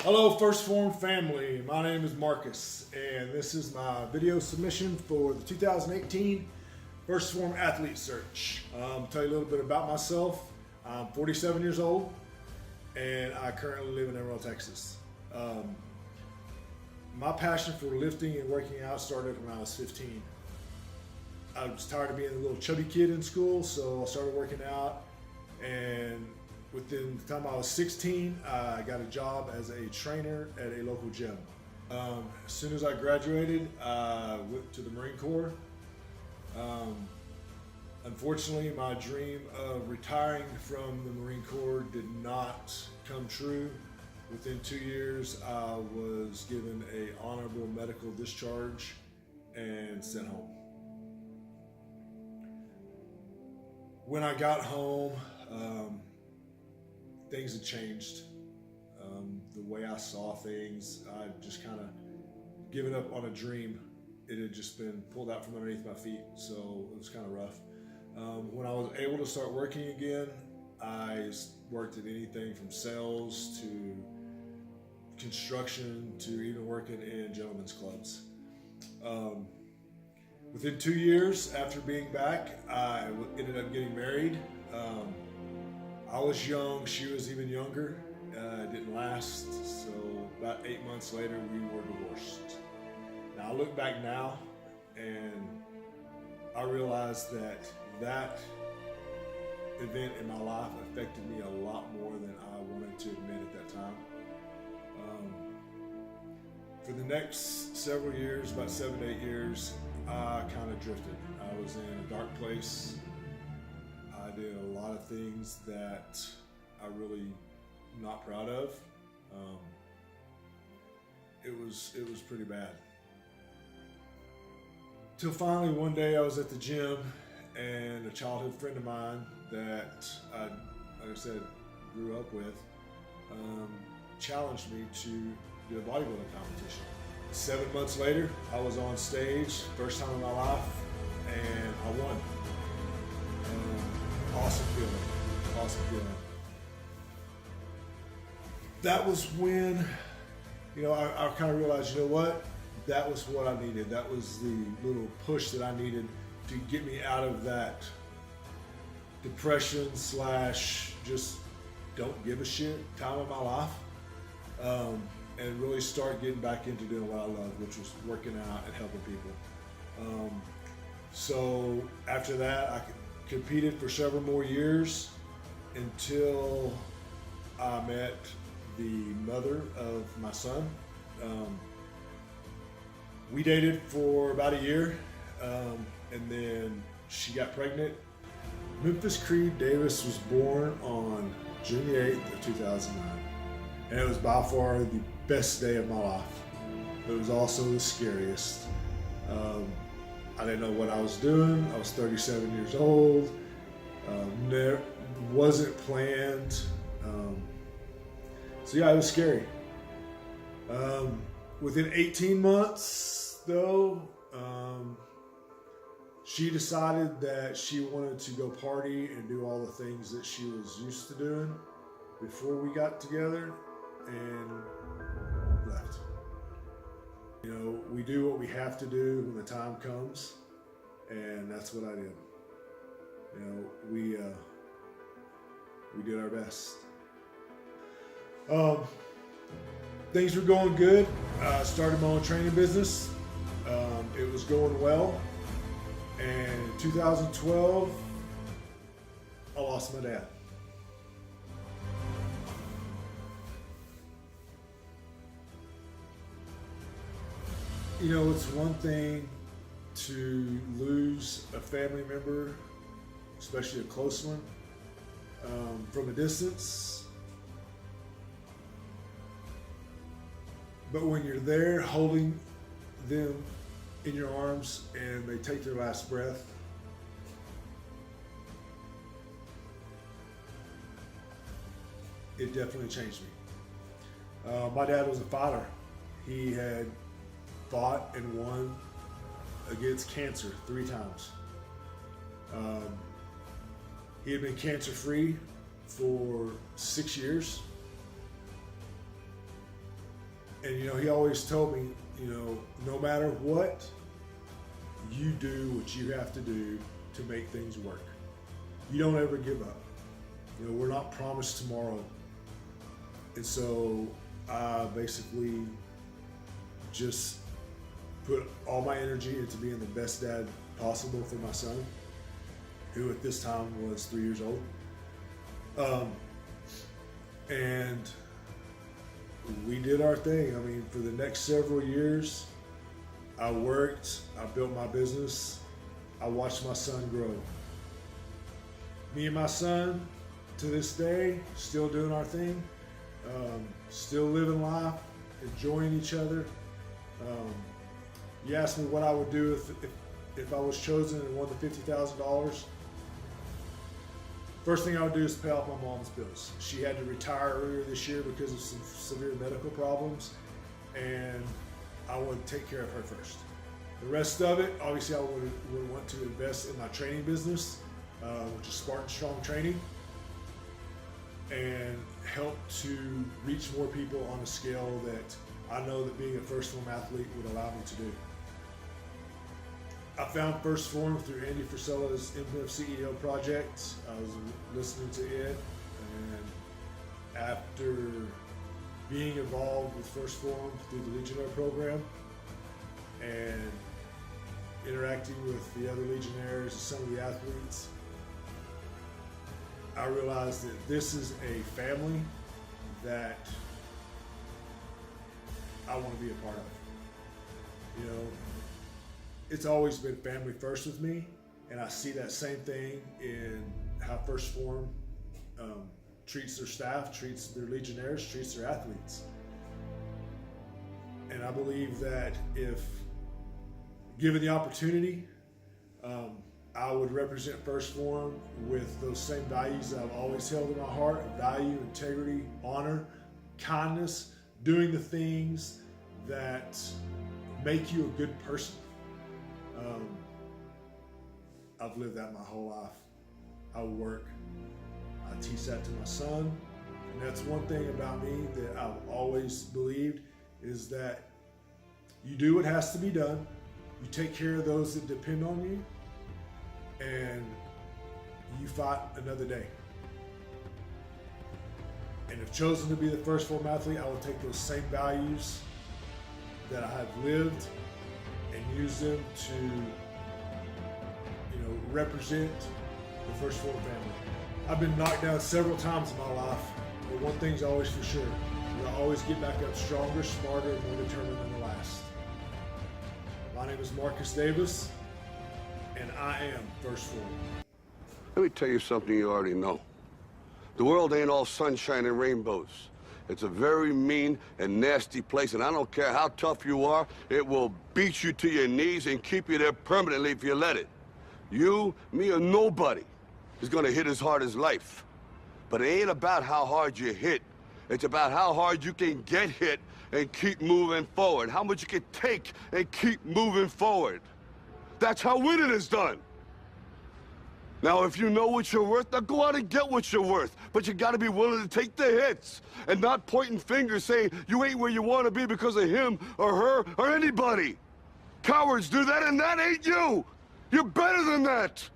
Hello, First Phorm family. My name is Markus, and this is my video submission for the 2018 First Phorm Athlete Search. Tell you a little bit about myself. I'm 47 years old, and I currently live in Amarillo, Texas. My passion for lifting and working out started when I was 15. I was tired of being a little chubby kid in school, so I started working out, and within the time I was 16, I got a job as a trainer at a local gym. As soon as I graduated, I went to the Marine Corps. Unfortunately, my dream of retiring from the Marine Corps did not come true. Within 2 years, I was given an honorable medical discharge and sent home. When I got home, things had changed. The way I saw things, I just kind of given up on a dream. It had just been pulled out from underneath my feet, so it was kind of rough. When I was able to start working again, I worked at anything from sales to construction to even working in gentlemen's clubs. Within 2 years after being back, I ended up getting married. I was young, she was even younger. It didn't last, so about 8 months later, we were divorced. Now I look back now, and I realize that that event in my life affected me a lot more than I wanted to admit at that time. For the next several years, about 7 to 8 years, I kind of drifted. I was in a dark place. I did a lot of things that I really not proud of. It was pretty bad. Till finally one day I was at the gym, and a childhood friend of mine that I, like I said, grew up with, challenged me to do a bodybuilding competition. 7 months later, I was on stage, first time in my life, and I won. Awesome feeling, awesome feeling. That was when, I kind of realized, you know what? That was what I needed. That was the little push that I needed to get me out of that depression / just don't give a shit time of my life. And really start getting back into doing what I love, which was working out and helping people. So after that, I competed for several more years until I met the mother of my son. We dated for about a year, and then she got pregnant. Memphis Creed Davis was born on June 8th of 2009, and it was by far the best day of my life. It was also the scariest. I didn't know what I was doing. I was 37 years old. Wasn't planned. So yeah, it was scary. Within 18 months, though, she decided that she wanted to go party and do all the things that she was used to doing before we got together, and left. We do what we have to do when the time comes, and that's what I did. We did our best. Things were going good. I started my own training business. It was going well, and in 2012, I lost my dad. It's one thing to lose a family member, especially a close one, from a distance. But when you're there holding them in your arms and they take their last breath, it definitely changed me. My dad was a fighter. He had fought and won against cancer 3 times. He had been cancer-free for 6 years. And you know, he always told me, you know, no matter what, you do what you have to do to make things work. You don't ever give up. You know, we're not promised tomorrow. And so I basically just put all my energy into being the best dad possible for my son, who at this time was 3 years old. And we did our thing. I mean, for the next several years, I worked, I built my business, I watched my son grow. Me and my son, to this day, still doing our thing, still living life, enjoying each other. You asked me what I would do if I was chosen and won the $50,000. First thing I would do is pay off my mom's bills. She had to retire earlier this year because of some severe medical problems, and I would take care of her first. The rest of it, obviously I would want to invest in my training business, which is Spartan Strong Training, and help to reach more people on a scale that I know that being a First Phorm athlete would allow me to do. I found First Phorm through Andy Frisella's Improv CEO project. I was listening to it, and after being involved with First Phorm through the Legionnaire program and interacting with the other Legionnaires and some of the athletes, I realized that this is a family that I want to be a part of. You know, it's always been family first with me, and I see that same thing in how First Phorm treats their staff, treats their Legionnaires, treats their athletes. And I believe that if given the opportunity, I would represent First Phorm with those same values that I've always held in my heart: value, integrity, honor, kindness, doing the things that make you a good person. I've lived that my whole life. I work, I teach that to my son, and that's one thing about me that I've always believed, is that you do what has to be done, you take care of those that depend on you, and you fight another day. And if chosen to be the First Phorm athlete, I will take those same values that I have lived and use them to, you know, represent the First Phorm family. I've been knocked down several times in my life, but one thing's always for sure: I always get back up stronger, smarter, and more determined than the last. My name is Markus Davis, and I am First Phorm. Let me tell you something you already know. The world ain't all sunshine and rainbows. It's a very mean and nasty place, and I don't care how tough you are, it will beat you to your knees and keep you there permanently if you let it. You, me, or nobody is gonna hit as hard as life. But it ain't about how hard you hit. It's about how hard you can get hit and keep moving forward. How much you can take and keep moving forward. That's how winning is done. Now, if you know what you're worth, now go out and get what you're worth. But you gotta be willing to take the hits and not pointing fingers saying you ain't where you wanna be because of him or her or anybody. Cowards do that, and that ain't you. You're better than that.